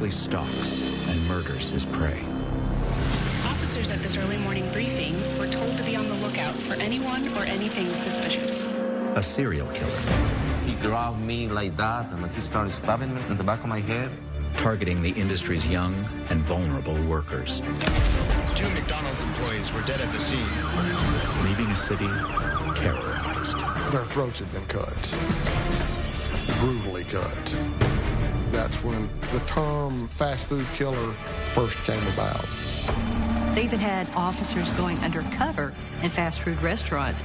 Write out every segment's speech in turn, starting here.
ruthlessly stalks and murders his prey. Officers at this early morning briefing were told to be on the lookout for anyone or anything suspicious. A serial killer. He grabbed me like that, and he started stabbing me in the back of my head. Targeting the industry's young and vulnerable workers. 2 McDonald's employees were dead at the scene. Leaving a city terrorized. Their throats had been cut. Brutally cut. That's when the term fast food killer first came about. They even had officers going undercover in fast food restaurants.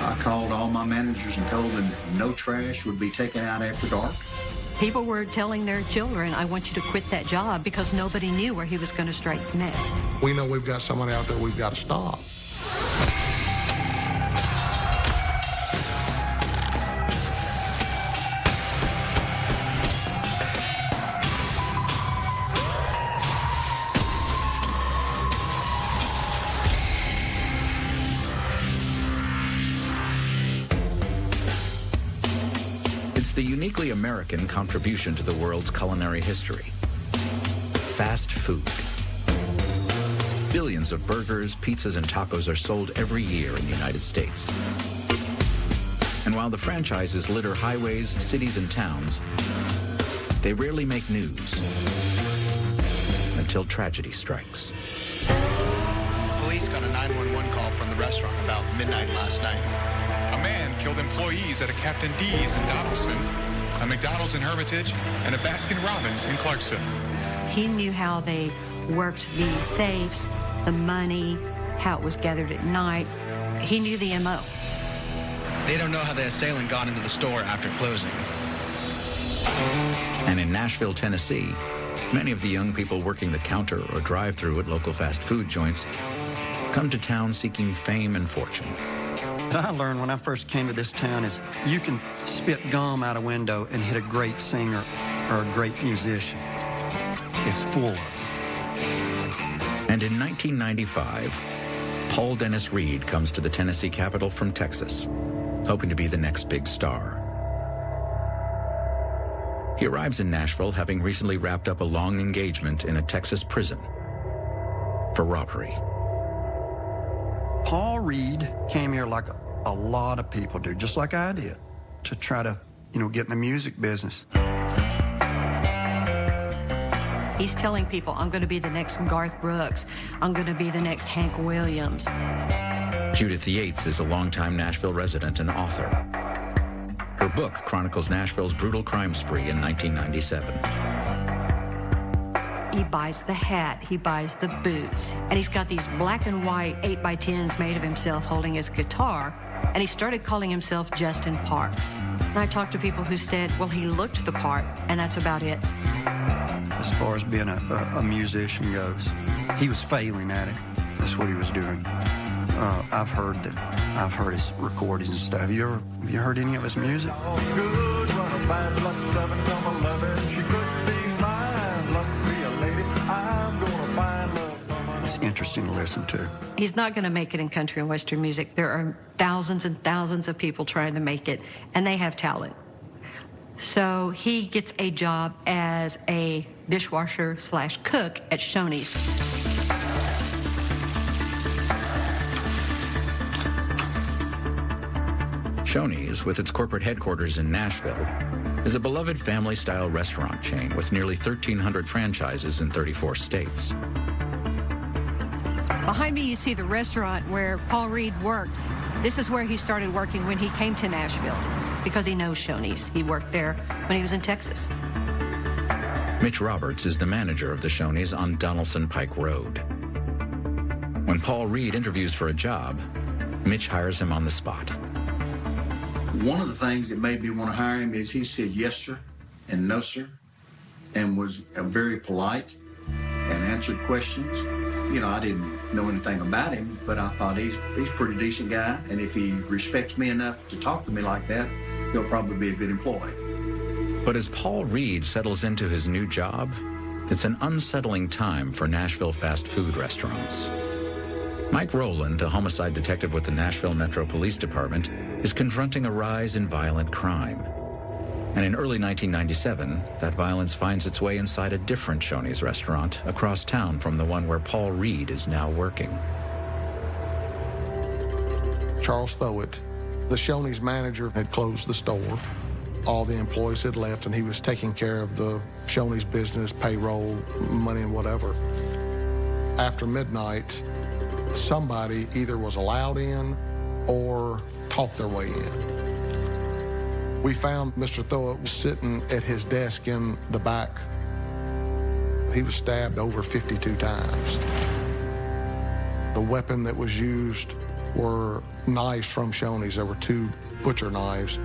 I called all my managers and told them no trash would be taken out after dark. People were telling their children, I want you to quit that job, because nobody knew where he was going to strike next. We know we've got somebody out there we've got to stop. It's the uniquely American contribution to the world's culinary history. Fast food. Billions of burgers, pizzas, and tacos are sold every year in the United States. And while the franchises litter highways, cities, and towns, they rarely make news until tragedy strikes. Police got a 911 call from the restaurant about midnight last night. A man killed employees at a Captain D's in Donaldson, a McDonald's in Hermitage, and a Baskin-Robbins in Clarksville. He knew how they worked the safes, the money, how it was gathered at night. He knew the MO. They don't know how the assailant got into the store after closing. And in Nashville, Tennessee, many of the young people working the counter or drive-through at local fast food joints come to town seeking fame and fortune. What I learned when I first came to this town is you can spit gum out a window and hit a great singer or a great musician. It's full of them. And in 1995, Paul Dennis Reed comes to the Tennessee capital from Texas, hoping to be the next big star. He arrives in Nashville having recently wrapped up a long engagement in a Texas prison for robbery. Paul Reed came here like a lot of people do, just like I did, to try to, get in the music business. He's telling people, I'm going to be the next Garth Brooks. I'm going to be the next Hank Williams. Judith Yates is a longtime Nashville resident and author. Her book chronicles Nashville's brutal crime spree in 1997. He buys the hat, he buys the boots, and he's got these black and white 8x10s made of himself holding his guitar, and he started calling himself Justin Parks. And I talked to people who said, well, he looked the part, and that's about it. As far as being a musician goes, he was failing at it. That's what he was doing. I've heard his recordings and stuff. Have you heard any of his music? It's interesting to listen to. He's not going to make it in country and western music. There are thousands and thousands of people trying to make it, and they have talent. So he gets a job as a dishwasher/cook at Shoney's. Shoney's, with its corporate headquarters in Nashville, is a beloved family-style restaurant chain with nearly 1,300 franchises in 34 states. Behind me, you see the restaurant where Paul Reed worked. This is where he started working when he came to Nashville, because he knows Shoney's. He worked there when he was in Texas. Mitch Roberts is the manager of the Shoney's on Donaldson Pike Road. When Paul Reed interviews for a job, Mitch hires him on the spot. One of the things that made me want to hire him is he said yes, sir, and no, sir, and was very polite and answered questions. I didn't know anything about him, but I thought he's a pretty decent guy, and if he respects me enough to talk to me like that, he'll probably be a good employee. But as Paul Reed settles into his new job, it's an unsettling time for Nashville fast food restaurants. Mike Rowland, a homicide detective with the Nashville Metro Police Department, is confronting a rise in violent crime. And in early 1997, that violence finds its way inside a different Shoney's restaurant across town from the one where Paul Reed is now working. Charles Thowett, the Shoney's manager, had closed the store. All the employees had left, and he was taking care of the Shoney's business, payroll, money, and whatever. After midnight, somebody either was allowed in or talked their way in. We found Mr. Thowett sitting at his desk in the back. He was stabbed over 52 times. The weapon that was used were knives from Shoney's. There were 2 butcher knives.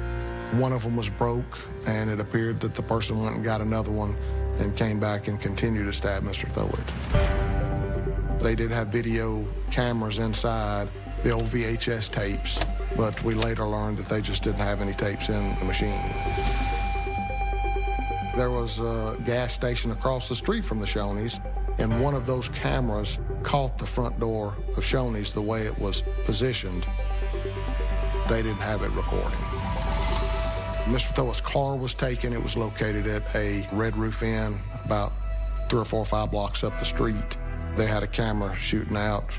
One of them was broke, and it appeared that the person went and got another one and came back and continued to stab Mr. Thowett. They did have video cameras inside, the old VHS tapes, but we later learned that they just didn't have any tapes in the machine. There was a gas station across the street from the Shoney's, and one of those cameras caught the front door of Shoney's the way it was positioned. They didn't have it recording. Mr. Thowett's car was taken. It was located at a Red Roof Inn about 3 or 4 or 5 blocks up the street. They had a camera shooting out.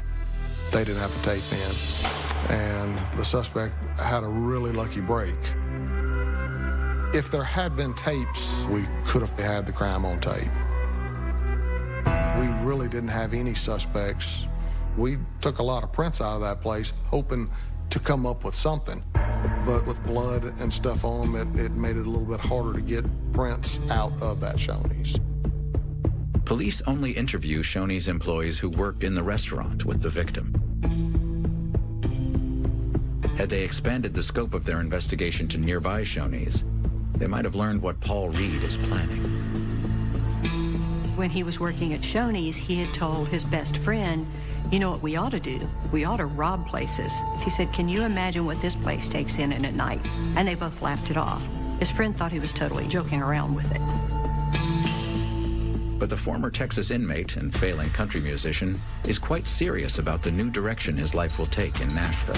They didn't have a tape in. And the suspect had a really lucky break. If there had been tapes, we could have had the crime on tape. We really didn't have any suspects. We took a lot of prints out of that place, hoping to come up with something. But with blood and stuff on them, it made it a little bit harder to get prints out of that Shoney's. Police only interview Shoney's employees who worked in the restaurant with the victim. Had they expanded the scope of their investigation to nearby Shoney's, they might have learned what Paul Reed is planning. When he was working at Shoney's, he had told his best friend, you know what we ought to do? We ought to rob places. He said, can you imagine what this place takes in at night? And they both laughed it off. His friend thought he was totally joking around with it. But the former Texas inmate and failing country musician is quite serious about the new direction his life will take in Nashville.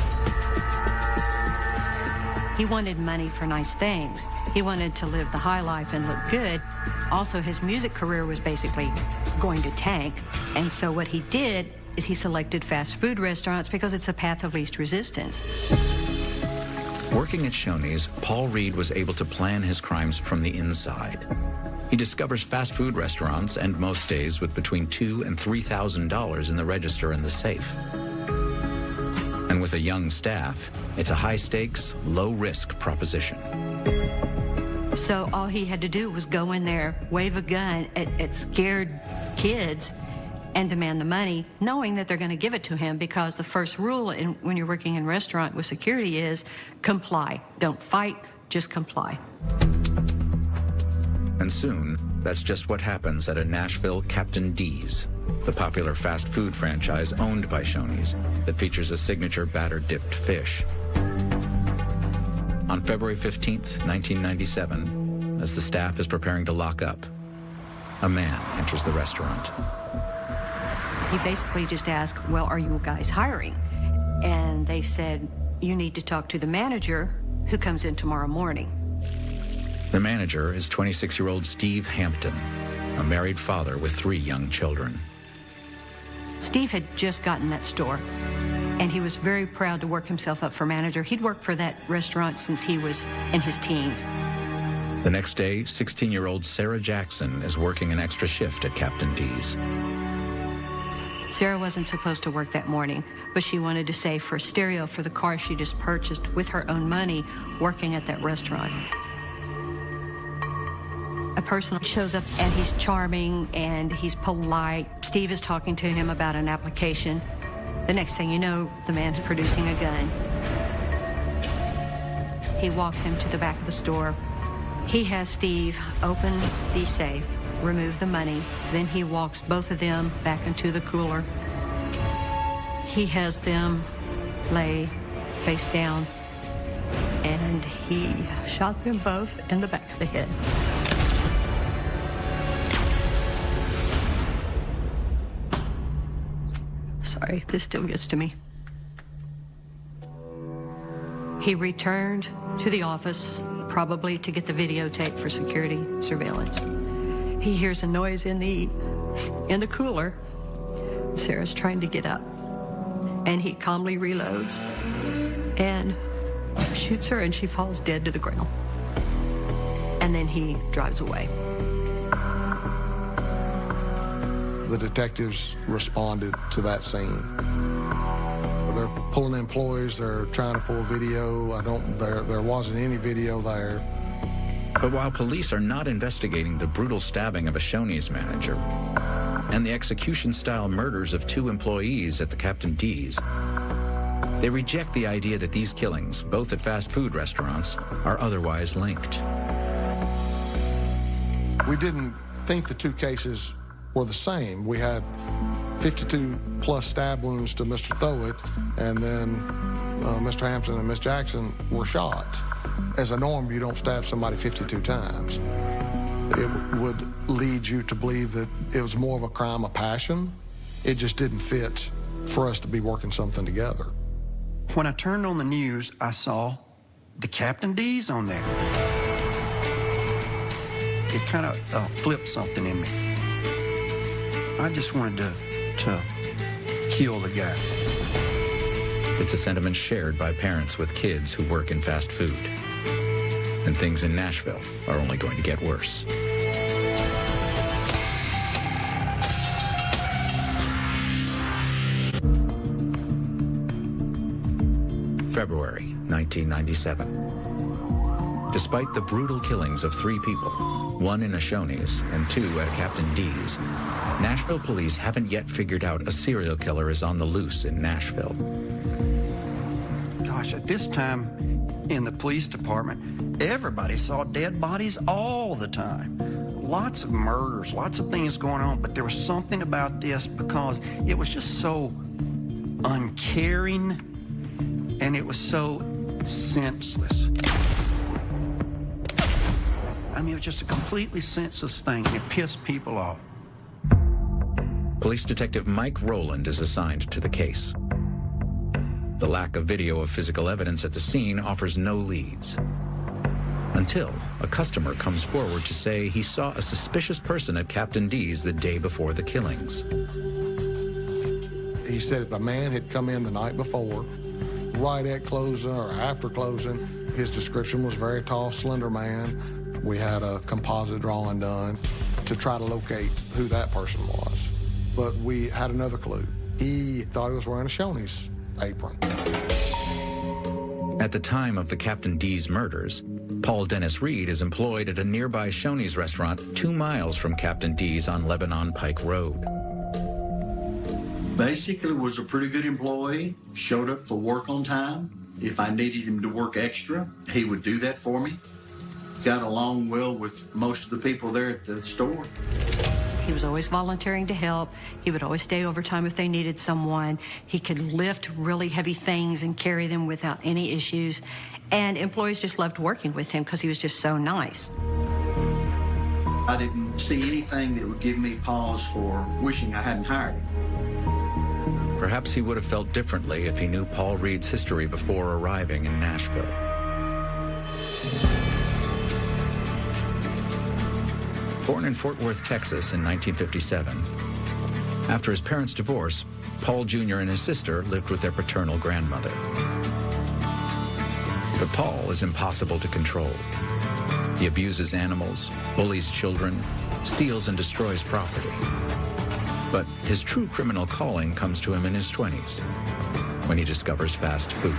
He wanted money for nice things. He wanted to live the high life and look good. Also, his music career was basically going to tank. And so what he did is he selected fast food restaurants because it's a path of least resistance. Working at Shoney's, Paul Reed was able to plan his crimes from the inside. He discovers fast food restaurants, and most days with between $2,000 and $3,000 in the register and the safe. And with a young staff, it's a high-stakes, low-risk proposition. So all he had to do was go in there, wave a gun at scared kids, and demand the money, knowing that they're going to give it to him, because the first rule when you're working in a restaurant with security is comply. Don't fight, just comply. And soon, that's just what happens at a Nashville Captain D's, the popular fast food franchise owned by Shoney's that features a signature batter-dipped fish. On February 15th, 1997, as the staff is preparing to lock up, a man enters the restaurant. He basically just asked, well, are you guys hiring? And they said, you need to talk to the manager who comes in tomorrow morning. The manager is 26-year-old Steve Hampton, a married father with 3 young children. Steve had just gotten that store, and he was very proud to work himself up for manager. He'd worked for that restaurant since he was in his teens. The next day, 16-year-old Sarah Jackson is working an extra shift at Captain D's. Sarah wasn't supposed to work that morning, but she wanted to save for a stereo for the car she just purchased with her own money working at that restaurant. A person shows up and he's charming and he's polite. Steve is talking to him about an application. The next thing you know, the man's producing a gun. He walks him to the back of the store. He has Steve open the safe, remove the money. Then he walks both of them back into the cooler. He has them lay face down, and he shot them both in the back of the head. Sorry, this still gets to me. He returned to the office probably to get the videotape for security surveillance. He hears a noise in the cooler. Sarah's trying to get up, and he calmly reloads and shoots her, and she falls dead to the ground. And then he drives away. The detectives responded to that scene. They're pulling employees, they're trying to pull video. There wasn't any video there. But while police are not investigating the brutal stabbing of a Shoney's manager and the execution-style murders of 2 employees at the Captain D's, they reject the idea that these killings, both at fast food restaurants, are otherwise linked. We didn't think the 2 cases were the same. We had 52 plus stab wounds to Mr. Thowett, and then Mr. Hampton and Miss Jackson were shot. As a norm, you don't stab somebody 52 times. It would lead you to believe that it was more of a crime of passion. It just didn't fit for us to be working something together. When I turned on the news, I saw the Captain D's on there. It kind of flipped something in me. I just wanted to kill the guy. It's a sentiment shared by parents with kids who work in fast food. And things in Nashville are only going to get worse. February 1997. Despite the brutal killings of 3 people, 1 in a Shoney's and 2 at a Captain D's, Nashville police haven't yet figured out a serial killer is on the loose in Nashville. Gosh, at this time in the police department, everybody saw dead bodies all the time. Lots of murders, lots of things going on, but there was something about this because it was just so uncaring and it was so senseless. I mean, it was just a completely senseless thing. It pissed people off. Police Detective Mike Rowland is assigned to the case. The lack of video of physical evidence at the scene offers no leads. Until a customer comes forward to say he saw a suspicious person at Captain D's the day before the killings. He said a man had come in the night before, right at closing or after closing. His description was very tall, slender man. We had a composite drawing done to try to locate who that person was. But we had another clue. He thought he was wearing a Shoney's apron. At the time of the Captain D's murders, Paul Dennis Reed is employed at a nearby Shoney's restaurant 2 miles from Captain D's on Lebanon Pike Road. Basically was a pretty good employee, showed up for work on time. If I needed him to work extra, he would do that for me. Got along well with most of the people there at the store. He was always volunteering to help. He would always stay overtime if they needed someone. He could lift really heavy things and carry them without any issues. And employees just loved working with him because he was just so nice. I didn't see anything that would give me pause for wishing I hadn't hired him. Perhaps he would have felt differently if he knew Paul Reed's history before arriving in Nashville. Born in Fort Worth, Texas in 1957, after his parents' divorce, Paul Jr. and his sister lived with their paternal grandmother. But Paul is impossible to control. He abuses animals, bullies children, steals and destroys property. But his true criminal calling comes to him in his 20s, when he discovers fast food.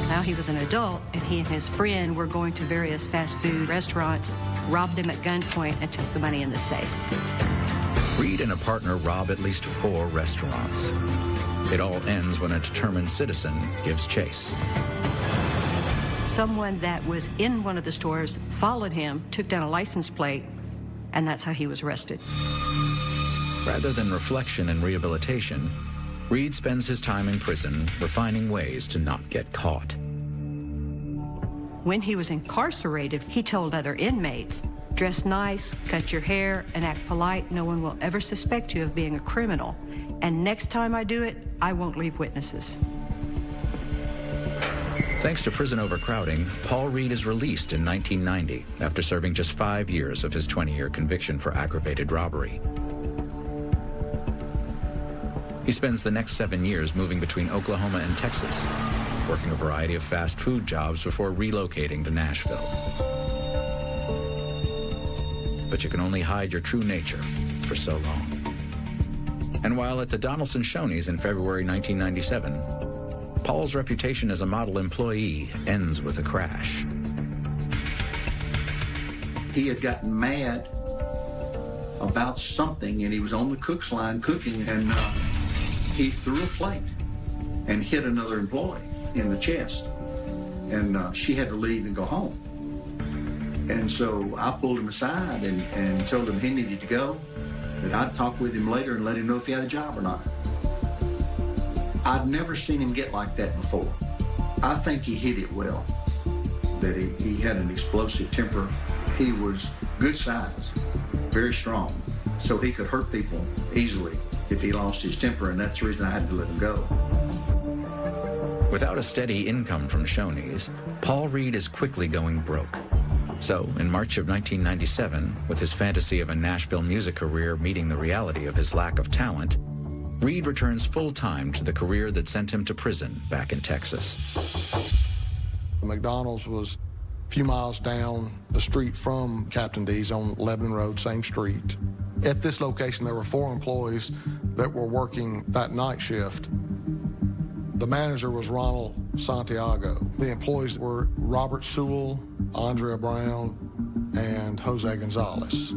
Now he was an adult, and he and his friend were going to various fast food restaurants, robbed them at gunpoint, and took the money in the safe. Reed and a partner rob at least 4 restaurants. It all ends when a determined citizen gives chase. Someone that was in one of the stores followed him, took down a license plate, and that's how he was arrested. Rather than reflection and rehabilitation, Reed spends his time in prison refining ways to not get caught. When he was incarcerated, he told other inmates, dress nice, cut your hair, and act polite. No one will ever suspect you of being a criminal. And next time I do it, I won't leave witnesses. Thanks to prison overcrowding, Paul Reed is released in 1990 after serving just 5 years of his 20-year conviction for aggravated robbery. He spends the next 7 years moving between Oklahoma and Texas, working a variety of fast food jobs before relocating to Nashville. But you can only hide your true nature for so long. And while at the Donaldson Shoney's in February 1997, Paul's reputation as a model employee ends with a crash. He had gotten mad about something, and he was on the cook's line cooking, and he threw a plate and hit another employee in the chest, and she had to leave and go home. And so I pulled him aside and told him he needed to go, that I'd talk with him later and let him know if he had a job or not. I'd never seen him get like that before. I think he hit it well, that he had an explosive temper. He was good size, very strong, so he could hurt people easily if he lost his temper, and that's the reason I had to let him go. Without a steady income from Shoney's, Paul Reed is quickly going broke. So, in March of 1997, with his fantasy of a Nashville music career meeting the reality of his lack of talent, Reed returns full-time to the career that sent him to prison back in Texas. McDonald's was a few miles down the street from Captain D's on Lebanon Road, same street. At this location, there were 4 employees that were working that night shift. The manager was Ronald Santiago. The employees were Robert Sewell, Andrea Brown, and Jose Gonzalez.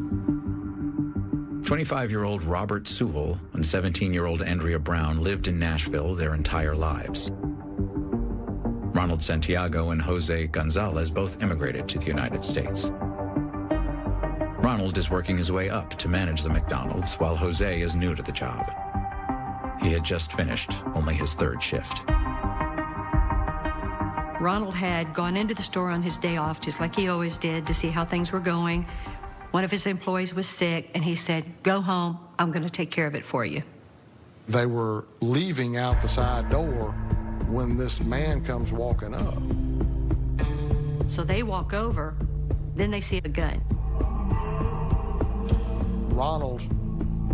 25-year-old Robert Sewell and 17-year-old Andrea Brown lived in Nashville their entire lives. Ronald Santiago and Jose Gonzalez both immigrated to the United States. Ronald is working his way up to manage the McDonald's, while Jose is new to the job. He had just finished only his 3rd shift. Ronald had gone into the store on his day off, just like he always did, to see how things were going. One of his employees was sick, and he said, "Go home, I'm going to take care of it for you." They were leaving out the side door when this man comes walking up. So they walk over, then they see a gun. Ronald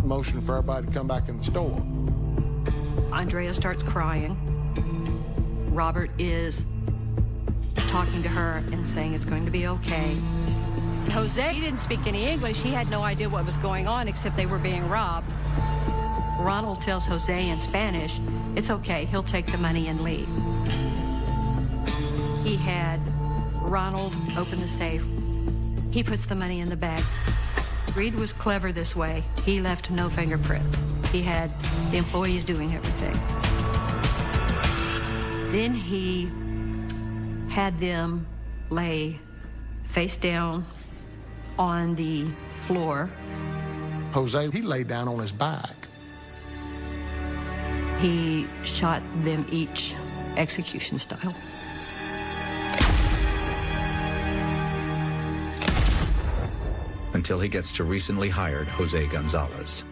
motioned for everybody to come back in the store. Andrea starts crying. Robert is talking to her and saying it's going to be okay. Jose, he didn't speak any English. He had no idea what was going on except they were being robbed. Ronald tells Jose in Spanish, it's okay, he'll take the money and leave. He had Ronald open the safe. He puts the money in the bags. Reed was clever this way. He left no fingerprints. He had the employees doing everything. Then he had them lay face down on the floor. Jose, he laid down on his back. He shot them each execution style. Until he gets to recently hired Jose Gonzalez.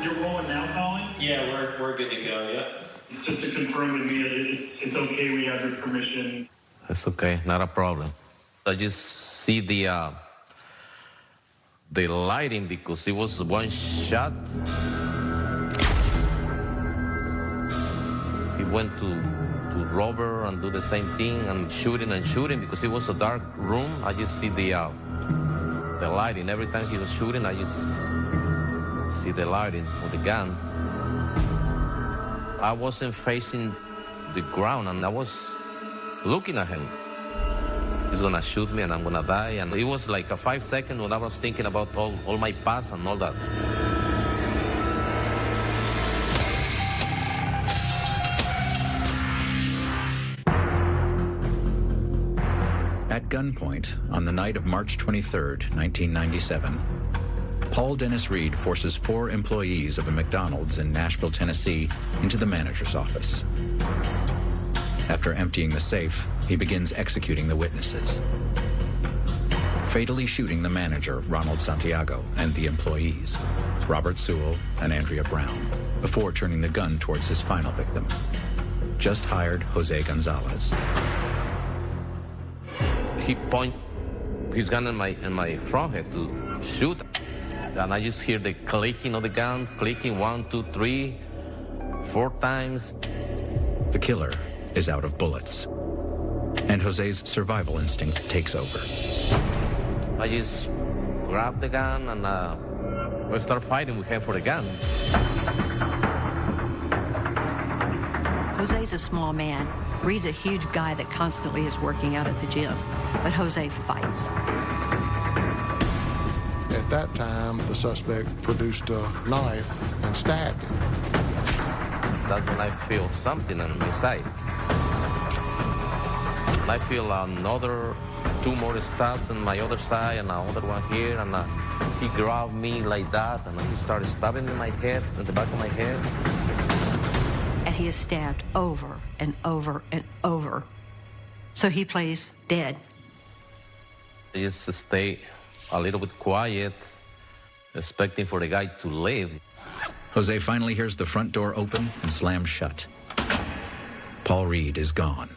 You're rolling now, Colin? Yeah, we're good to go, yep. Just to confirm with me that it's okay, we have your permission. That's okay, not a problem. I just see the lighting because it was one shot. He went to robber and do the same thing and shooting because it was a dark room. I just see the lighting. Every time he was shooting, I just see the lighting with the gun. I wasn't facing the ground and I was looking at him. He's gonna shoot me and I'm gonna die. And it was like a 5 seconds when I was thinking about all my past and all that. At gunpoint, on the night of March 23rd, 1997, Paul Dennis Reed forces 4 employees of a McDonald's in Nashville, Tennessee, into the manager's office. After emptying the safe, he begins executing the witnesses, fatally shooting the manager, Ronald Santiago, and the employees, Robert Sewell and Andrea Brown, before turning the gun towards his final victim. just hired Jose Gonzalez. He pointed his gun in my front head to shoot. And I just hear the clicking of the gun, clicking 1, 2, 3, 4 times. The killer is out of bullets, and Jose's survival instinct takes over. I just grab the gun and we start fighting with him for the gun. Jose's a small man. Reed's a huge guy that constantly is working out at the gym, but Jose fights. At that time, the suspect produced a knife and stabbed him. That's when I feel something on my side. I feel another 2 more stabs on my other side and another one here, and he grabbed me like that, and he started stabbing in my head, in the back of my head. And he is stabbed over and over and over. So he plays dead. I just stay a little bit quiet, expecting for the guy to leave. Jose finally hears the front door open and slam shut. Paul Reed is gone.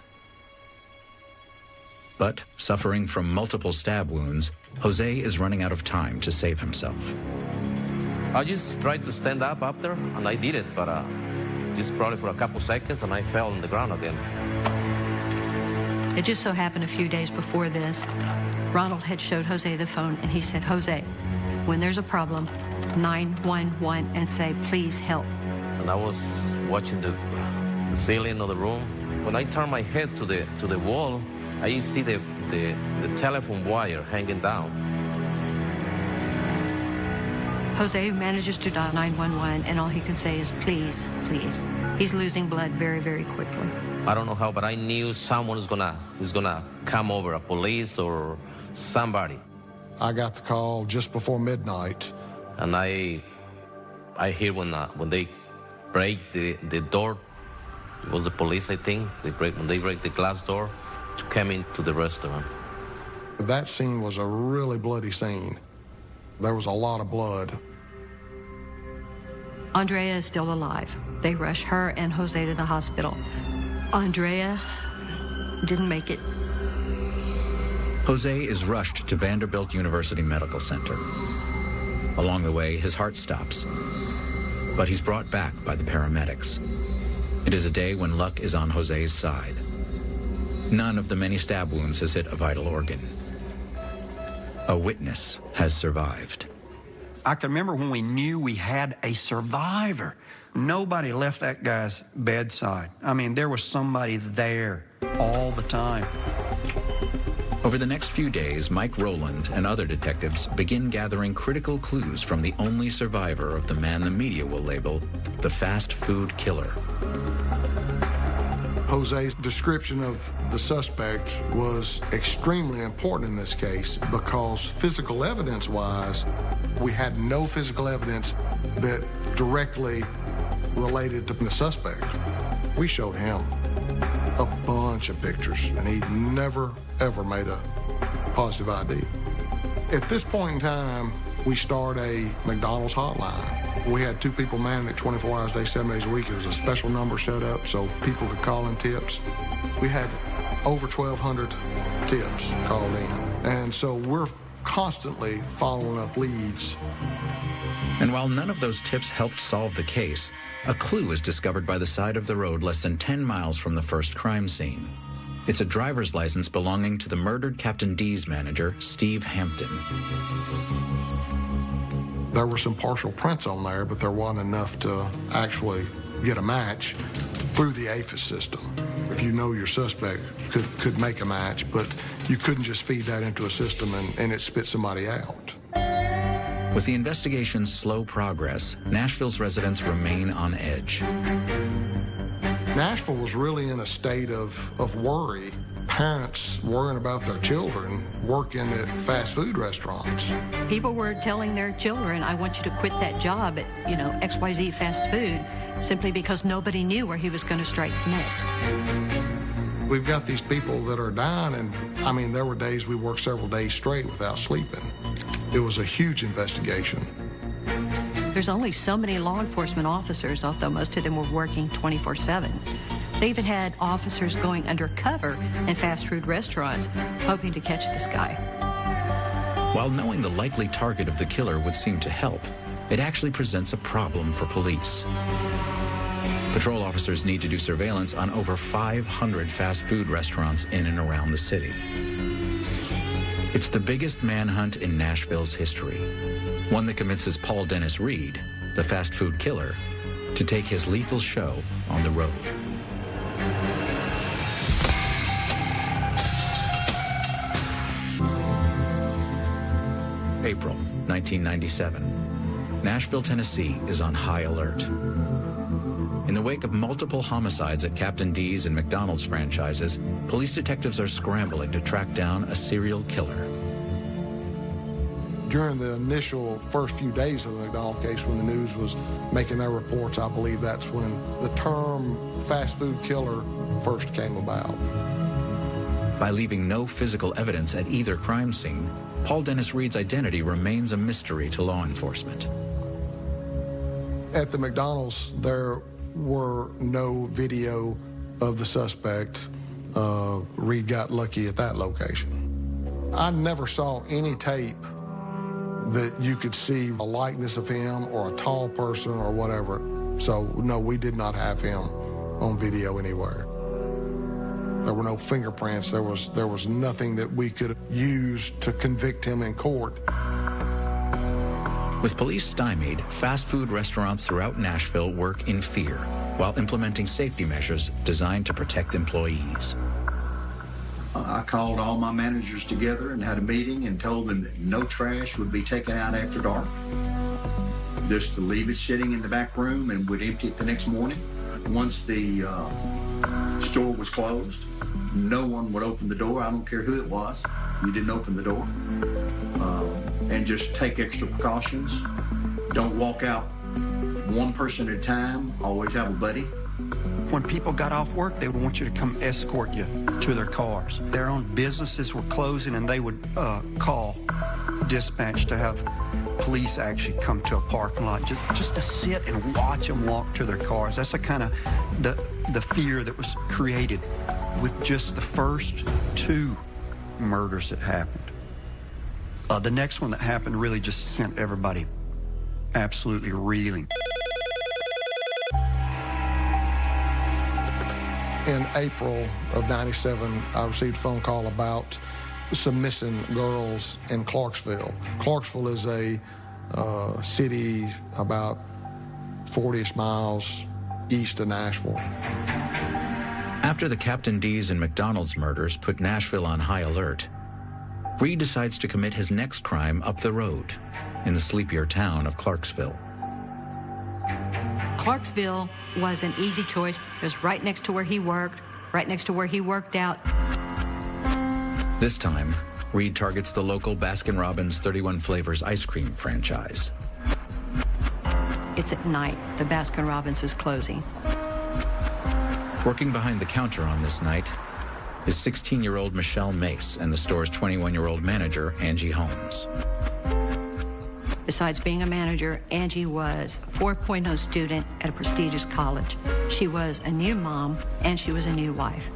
But suffering from multiple stab wounds, Jose is running out of time to save himself. I just tried to stand up after, and I did it, but just probably for a couple seconds, and I fell on the ground again. It just so happened a few days before this, Ronald had showed Jose the phone, and he said, Jose, when there's a problem, 911 and say, please help. And I was watching the ceiling of the room. When I turned my head to the wall, I see the telephone wire hanging down. Jose manages to dial 911, and all he can say is, please, please. He's losing blood very, very quickly. I don't know how, but I knew someone is gonna come over, a police or somebody. I got the call just before midnight. And I hear when they break the door, it was the police, I think. When they break the glass door to come into the restaurant. That scene was a really bloody scene. There was a lot of blood. Andrea is still alive. They rush her and Jose to the hospital. Andrea didn't make it. Jose is rushed to Vanderbilt University Medical Center. Along the way, his heart stops, but he's brought back by the paramedics. It is a day when luck is on Jose's side. None of the many stab wounds has hit a vital organ. A witness has survived. I can remember when we knew we had a survivor. Nobody left that guy's bedside. I mean, there was somebody there all the time. Over the next few days, Mike Rowland and other detectives begin gathering critical clues from the only survivor of the man the media will label the fast food killer. Jose's description of the suspect was extremely important in this case because physical evidence-wise, we had no physical evidence that directly related to the suspect. We showed him a bunch of pictures, and he never, ever made a positive ID. At this point in time, we start a McDonald's hotline. We had 2 people manning it 24 hours a day, 7 days a week. There was a special number set up so people could call in tips. We had over 1,200 tips called in. And so we're constantly following up leads. And while none of those tips helped solve the case, a clue is discovered by the side of the road less than 10 miles from the first crime scene. It's a driver's license belonging to the murdered Captain D's manager, Steve Hampton. There were some partial prints on there, but there wasn't enough to actually get a match through the APHIS system. If you know your suspect could make a match, but you couldn't just feed that into a system and it spit somebody out. With the investigation's slow progress, Nashville's residents remain on edge. Nashville was really in a state of worry. Parents worrying about their children working at fast food restaurants. People were telling their children, I want you to quit that job at, XYZ fast food, simply because nobody knew where he was going to strike next. We've got these people that are dying, and there were days we worked several days straight without sleeping. It was a huge investigation. There's only so many law enforcement officers, although most of them were working 24/7. They even had officers going undercover in fast food restaurants, hoping to catch this guy. While knowing the likely target of the killer would seem to help, it actually presents a problem for police. Patrol officers need to do surveillance on over 500 fast food restaurants in and around the city. It's the biggest manhunt in Nashville's history, one that convinces Paul Dennis Reed, the fast food killer, to take his lethal show on the road. April 1997. Nashville, Tennessee is on high alert. In the wake of multiple homicides at Captain D's and McDonald's franchises, police detectives are scrambling to track down a serial killer. During the initial first few days of the McDonald case, when the news was making their reports, I believe that's when the term fast food killer first came about. By leaving no physical evidence at either crime scene, Paul Dennis Reed's identity remains a mystery to law enforcement. At the McDonald's, there were no video of the suspect. Reed got lucky at that location. I never saw any tape that you could see a likeness of him or a tall person or whatever. So, no, we did not have him on video anywhere. There were no fingerprints. There was nothing that we could use to convict him in court. With police stymied, fast food restaurants throughout Nashville work in fear while implementing safety measures designed to protect employees. I called all my managers together and had a meeting and told them that no trash would be taken out after dark. Just to leave it sitting in the back room and would empty it the next morning. Once the store was closed, no one would open the door. I don't care who it was. You didn't open the door. And just take extra precautions. Don't walk out one person at a time. Always have a buddy. When people got off work, they would want you to come escort you to their cars. Their own businesses were closing, and they would call dispatch to have police actually come to a parking lot just to sit and watch them walk to their cars. That's the kind of the fear that was created with just the first two murders that happened. The next one that happened really just sent everybody absolutely reeling. In April of '97, I received a phone call about some missing girls in Clarksville. Clarksville is a city about 40-ish miles east of Nashville. After the Captain D's and McDonald's murders put Nashville on high alert, Reed decides to commit his next crime up the road in the sleepier town of Clarksville. Clarksville was an easy choice. It was right next to where he worked, right next to where he worked out. This time, Reed targets the local Baskin-Robbins 31 Flavors ice cream franchise. It's at night. The Baskin-Robbins is closing. Working behind the counter on this night is 16-year-old Michelle Mace and the store's 21-year-old manager, Angie Holmes. Besides being a manager, Angie was a 4.0 student at a prestigious college. She was a new mom, and she was a new wife.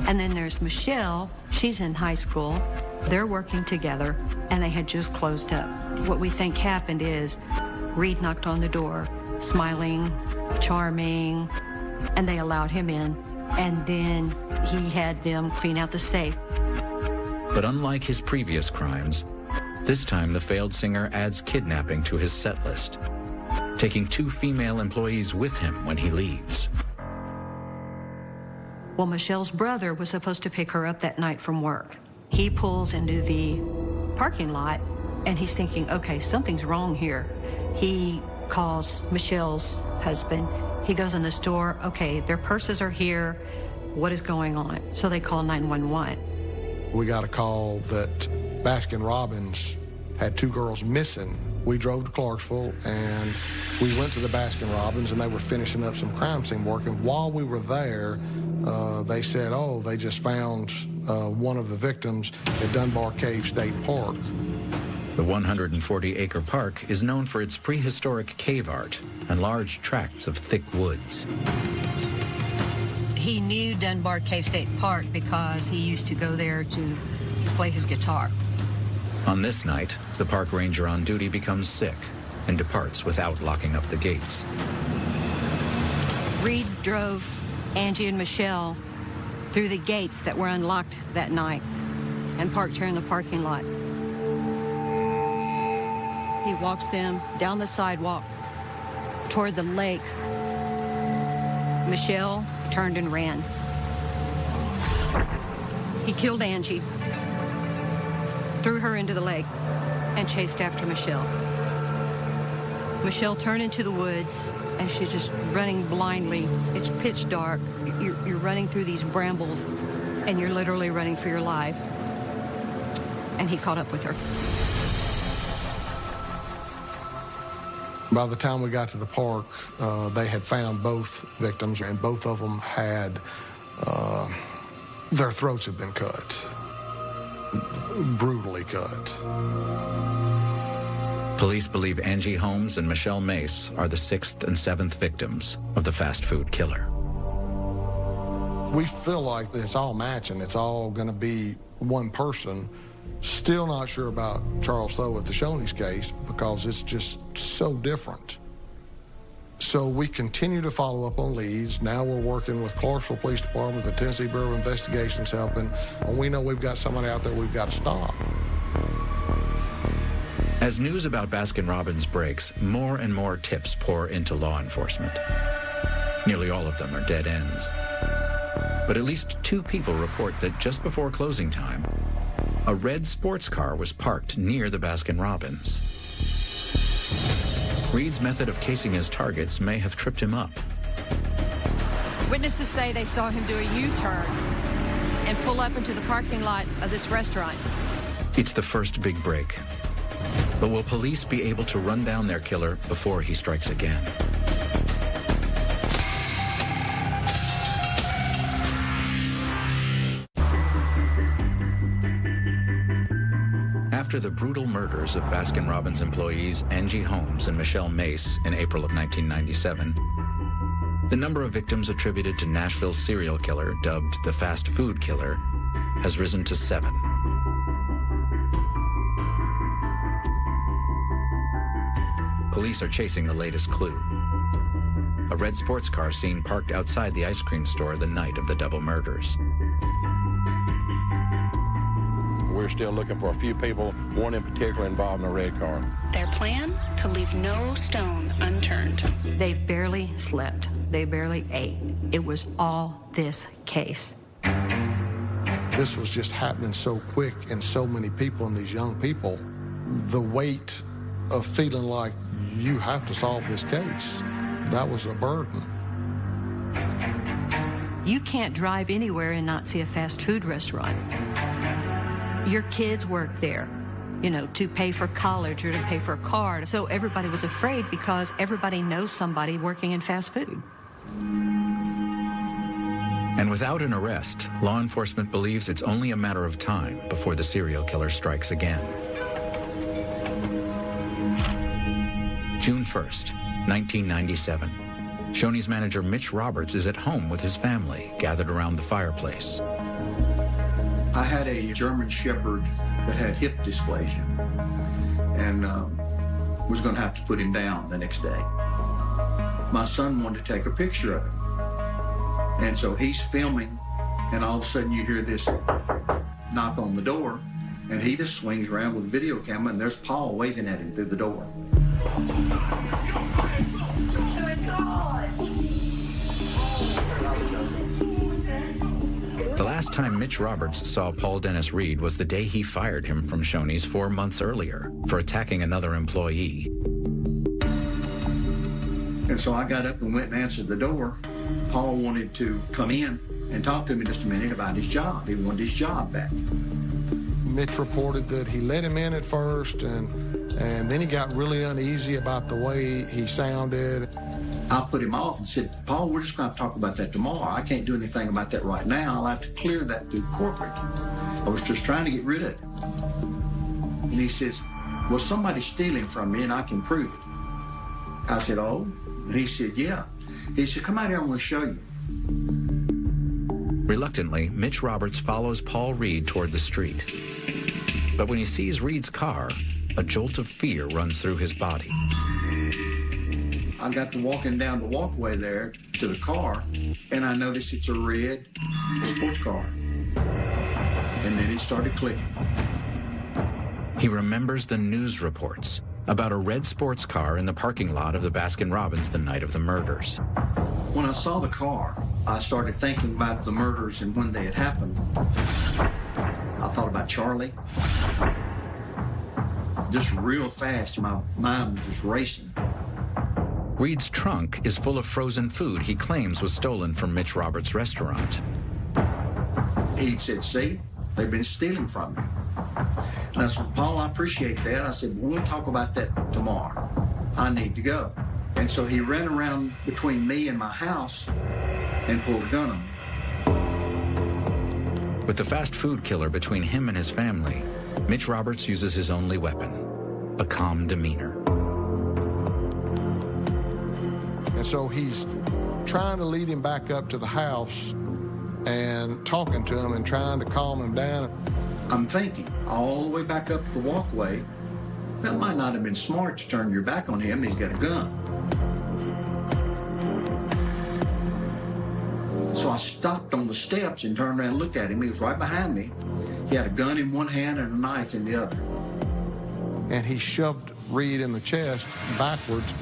And then there's Michelle. She's in high school. They're working together, and they had just closed up. What we think happened is Reed knocked on the door, smiling, charming, and they allowed him in. And then he had them clean out the safe. But unlike his previous crimes, this time the failed singer adds kidnapping to his set list, taking 2 female employees with him when he leaves. Well, Michelle's brother was supposed to pick her up that night from work. He pulls into the parking lot, and he's thinking, okay, something's wrong here. He calls Michelle's husband. He goes in the store, okay, their purses are here. What is going on? So they call 911. We got a call that Baskin-Robbins had 2 girls missing. We drove to Clarksville, and we went to the Baskin-Robbins, and they were finishing up some crime scene work. And while we were there, they said, oh, they just found one of the victims at Dunbar Cave State Park. The 140-acre park is known for its prehistoric cave art and large tracts of thick woods. He knew Dunbar Cave State Park because he used to go there to play his guitar. On this night, the park ranger on duty becomes sick and departs without locking up the gates. Reed drove Angie and Michelle through the gates that were unlocked that night and parked her in the parking lot. He walks them down the sidewalk toward the lake. Michelle turned and ran. He killed Angie, threw her into the lake, and chased after Michelle. Michelle turned into the woods, and she's just running blindly. It's pitch dark. You're running through these brambles, and you're literally running for your life. And he caught up with her. By the time we got to the park, they had found both victims, and both of them had, their throats had been cut, brutally cut. Police believe Angie Holmes and Michelle Mace are the 6th and 7th victims of the fast food killer. We feel like it's all matching. It's all going to be one person. Still not sure about Charles Thowett, the Shoney's case, because it's just so different. So we continue to follow up on leads. Now we're working with Clarksville Police Department, the Tennessee Bureau of Investigations helping, and we know we've got somebody out there we've got to stop. As news about Baskin-Robbins breaks, more and more tips pour into law enforcement. Nearly all of them are dead ends. But at least 2 people report that just before closing time, a red sports car was parked near the Baskin-Robbins. Reed's method of casing his targets may have tripped him up. Witnesses say they saw him do a U-turn and pull up into the parking lot of this restaurant. It's the first big break. But will police be able to run down their killer before he strikes again? After the brutal murders of Baskin-Robbins employees Angie Holmes and Michelle Mace in April of 1997, the number of victims attributed to Nashville's serial killer, dubbed the fast food killer, has risen to 7. Police are chasing the latest clue. A red sports car seen parked outside the ice cream store the night of the double murders. We're still looking for a few people, one in particular involved in a red car. Their plan? To leave no stone unturned. They barely slept. They barely ate. It was all this case. This was just happening so quick, and so many people, and these young people, the weight of feeling like you have to solve this case, that was a burden. You can't drive anywhere and not see a fast food restaurant. Your kids work there, you know, to pay for college or to pay for a car. So everybody was afraid because everybody knows somebody working in fast food. And without an arrest, law enforcement believes it's only a matter of time before the serial killer strikes again. June 1st, 1997. Shoney's manager Mitch Roberts is at home with his family, gathered around the fireplace. I had a German Shepherd that had hip dysplasia and was going to have to put him down the next day. My son wanted to take a picture of him. And so he's filming, and all of a sudden you hear this knock on the door, and he just swings around with a video camera, and there's Paul waving at him through the door. The last time Mitch Roberts saw Paul Dennis Reed was the day he fired him from Shoney's 4 months earlier for attacking another employee. And so I got up and went and answered the door. Paul wanted to come in and talk to me just a minute about his job. He wanted his job back. Mitch reported that he let him in at first, and then he got really uneasy about the way he sounded. I put him off and said, Paul, we're just going to talk about that tomorrow. I can't do anything about that right now. I'll have to clear that through corporate. I was just trying to get rid of it. And he says, well, somebody's stealing from me and I can prove it. I said, oh? And he said, yeah. He said, come out here, I'm going to show you. Reluctantly, Mitch Roberts follows Paul Reed toward the street. But when he sees Reed's car, a jolt of fear runs through his body. I got to walking down the walkway there to the car, and I noticed it's a red sports car. And then it started clicking. He remembers the news reports about a red sports car in the parking lot of the Baskin-Robbins the night of the murders. When I saw the car, I started thinking about the murders and when they had happened. I thought about Charlie. Just real fast, my mind was just racing. Reed's trunk is full of frozen food he claims was stolen from Mitch Roberts' restaurant. He said, see, they've been stealing from me. And I said, Paul, I appreciate that. I said, we'll talk about that tomorrow. I need to go. And so he ran around between me and my house and pulled a gun on me. With the fast food killer between him and his family, Mitch Roberts uses his only weapon, a calm demeanor. And so he's trying to lead him back up to the house and talking to him and trying to calm him down. I'm thinking, all the way back up the walkway, that might not have been smart to turn your back on him. He's got a gun. So I stopped on the steps and turned around and looked at him. He was right behind me. He had a gun in one hand and a knife in the other. And he shoved Reed in the chest backwards.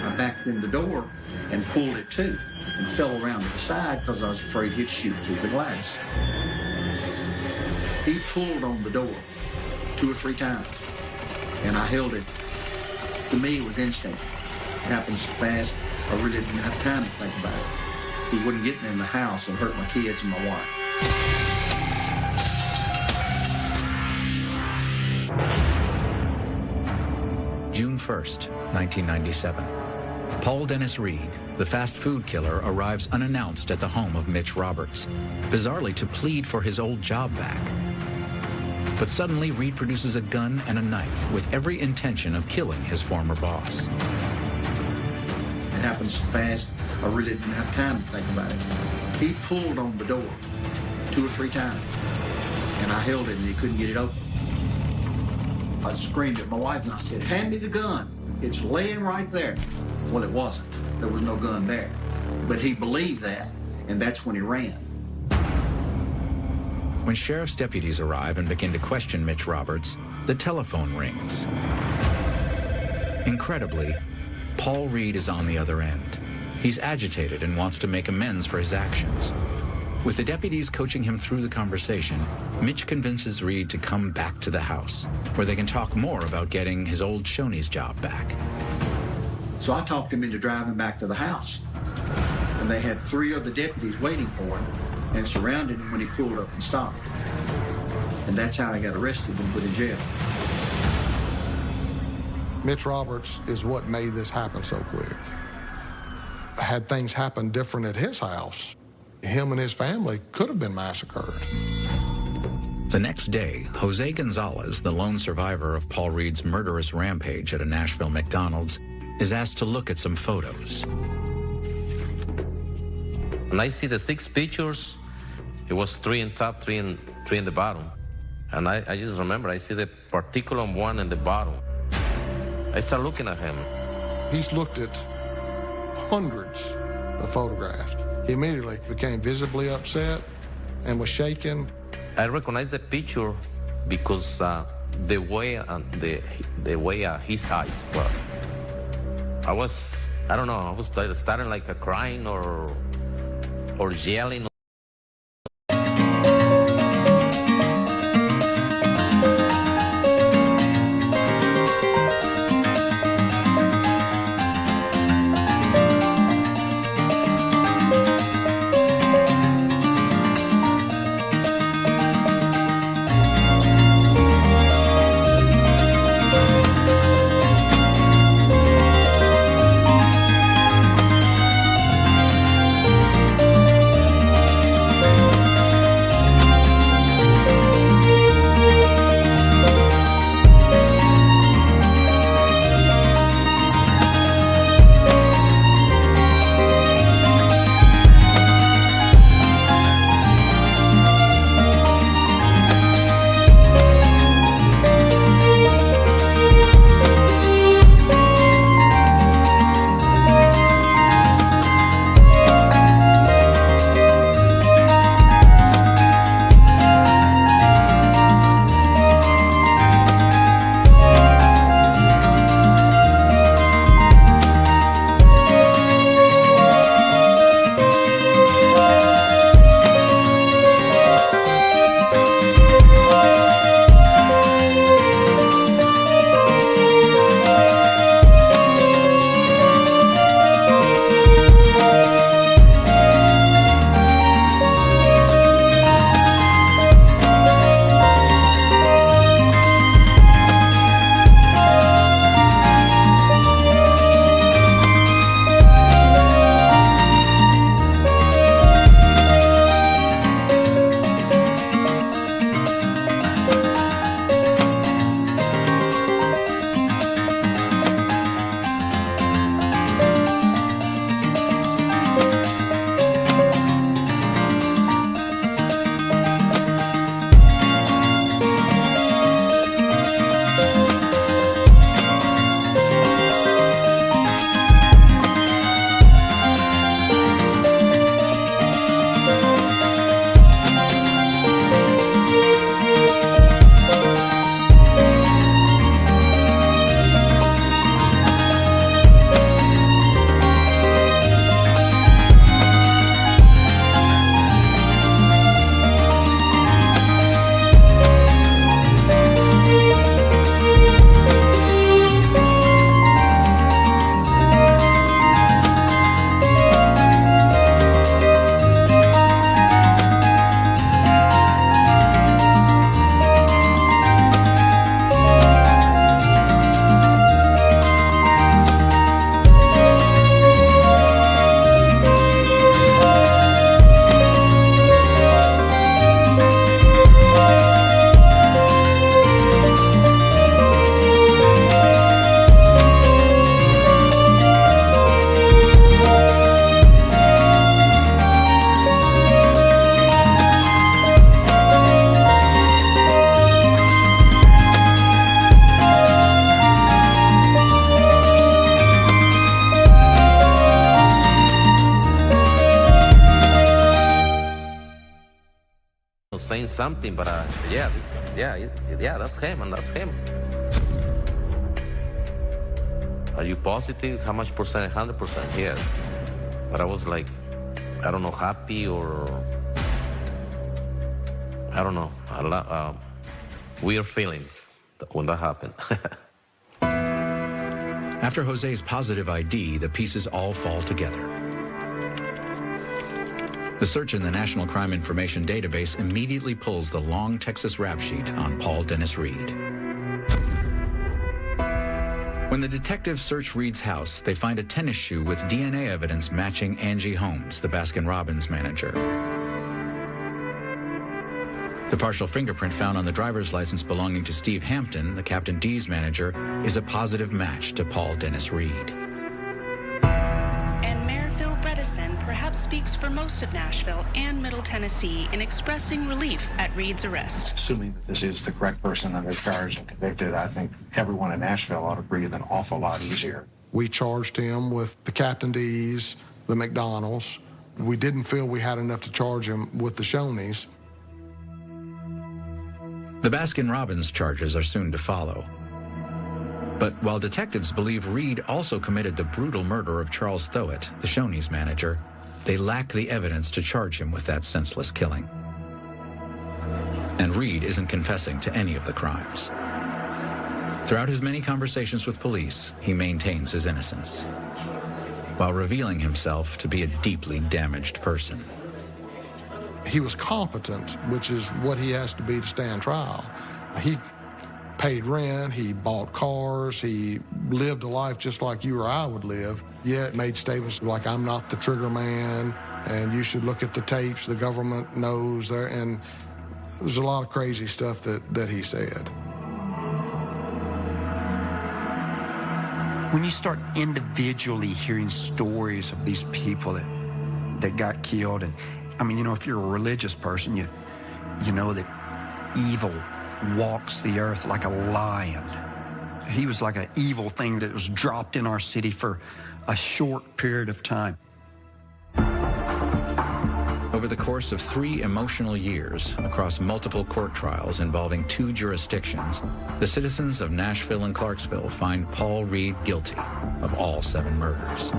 I backed in the door and pulled it too and fell around to the side because I was afraid he'd shoot through the glass. He pulled on the door 2 or 3 times, and I held it. To me, it was instinct. It happened so fast, I really didn't have time to think about it. He wouldn't get me in the house and hurt my kids and my wife. June 1st, 1997. Paul Dennis Reed, the fast food killer, arrives unannounced at the home of Mitch Roberts, bizarrely to plead for his old job back. But suddenly, Reed produces a gun and a knife with every intention of killing his former boss. It happened so fast, I really didn't have time to think about it. He pulled on the door 2 or 3 times, and I held it and he couldn't get it open. I screamed at my wife and I said, hand me the gun. It's laying right there. Well, it wasn't. There was no gun there. But he believed that, and that's when he ran. When sheriff's deputies arrive and begin to question Mitch Roberts, the telephone rings. Incredibly, Paul Reed is on the other end. He's agitated and wants to make amends for his actions. With the deputies coaching him through the conversation, Mitch convinces Reed to come back to the house, where they can talk more about getting his old Shoney's job back. So I talked him into driving back to the house. And they had 3 other deputies waiting for him and surrounded him when he pulled up and stopped. And that's how he got arrested and put in jail. Mitch Roberts is what made this happen so quick. Had things happened different at his house, him and his family could have been massacred. The next day, Jose Gonzalez, the lone survivor of Paul Reed's murderous rampage at a Nashville McDonald's, is asked to look at some photos. And I see the 6 pictures. It was 3 in top, 3 in the bottom. And I just remember, I see the particular one in the bottom. I start looking at him. He's looked at hundreds of photographs. He immediately became visibly upset and was shaken. I recognized the picture because the way his eyes were. I was starting like a crying or yelling. saying something, but I said, yeah, that's him, and that's him. Are you positive? How much percent? 100%, yes. But I was like, I don't know, happy or, I don't know, weird feelings when that happened. After Jose's positive ID, the pieces all fall together. The search in the National Crime Information Database immediately pulls the long Texas rap sheet on Paul Dennis Reed. When the detectives search Reed's house, they find a tennis shoe with DNA evidence matching Angie Holmes, the Baskin-Robbins manager. The partial fingerprint found on the driver's license belonging to Steve Hampton, the Captain D's manager, is a positive match to Paul Dennis Reed. And Mayor Phil Bredesen perhaps speaks for most of Nashville and Middle Tennessee in expressing relief at Reed's arrest. Assuming that this is the correct person under charged and convicted, I think everyone in Nashville ought to breathe an awful lot easier. We charged him with the Captain D's, the McDonald's. We didn't feel we had enough to charge him with the Shoney's. The Baskin-Robbins charges are soon to follow. But while detectives believe Reed also committed the brutal murder of Charles Thowett, the Shoney's manager, they lack the evidence to charge him with that senseless killing. And Reed isn't confessing to any of the crimes. Throughout his many conversations with police, he maintains his innocence, while revealing himself to be a deeply damaged person. He was competent, which is what he has to be to stand trial. He paid rent, he bought cars, he lived a life just like you or I would live, yet made statements like, I'm not the trigger man, and you should look at the tapes, the government knows there, and there's a lot of crazy stuff that he said. When you start individually hearing stories of these people that got killed, and I mean, you know, if you're a religious person, you know that evil walks the earth like a lion. He was like an evil thing that was dropped in our city for a short period of time. Over the course of 3 emotional years, across multiple court trials involving 2 jurisdictions, the citizens of Nashville and Clarksville find Paul Reed guilty of all 7 murders.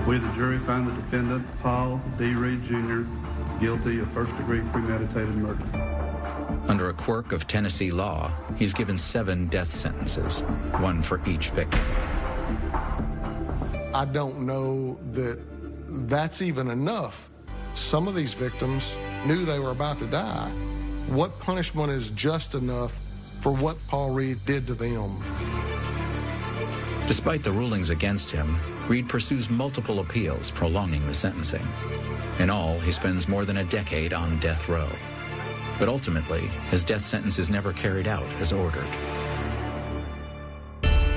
We, the jury, find the defendant, Paul D. Reed, Jr., guilty of first-degree premeditated murder. Under a quirk of Tennessee law, he's given 7 death sentences, 1 for each victim. I don't know that that's even enough. Some of these victims knew they were about to die. What punishment is just enough for what Paul Reed did to them? Despite the rulings against him, Reed pursues multiple appeals prolonging the sentencing. In all, he spends more than a decade on death row. But ultimately, his death sentence is never carried out as ordered.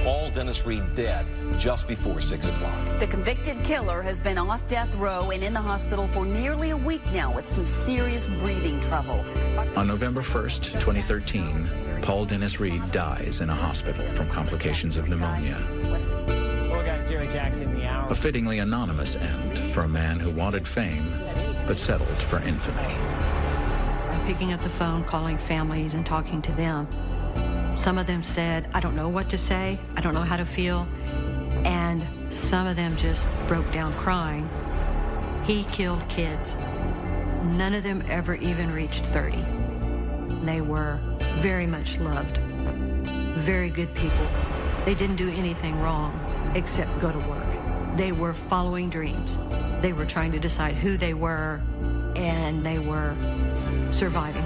Paul Dennis Reed dead just before 6 o'clock. The convicted killer has been off death row and in the hospital for nearly a week now with some serious breathing trouble. On November 1st, 2013, Paul Dennis Reed dies in a hospital from complications of pneumonia. Jerry Jackson, the hour. A fittingly anonymous end for a man who wanted fame, but settled for infamy. I'm picking up the phone, calling families and talking to them. Some of them said, I don't know what to say, I don't know how to feel, and some of them just broke down crying. He killed kids. None of them ever even reached 30. They were very much loved, very good people. They didn't do anything wrong except go to work. They were following dreams. They were trying to decide who they were, and they were surviving.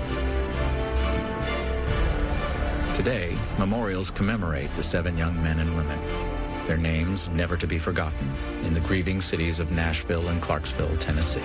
Today, memorials commemorate the 7 young men and women, their names never to be forgotten in the grieving cities of Nashville and Clarksville, Tennessee.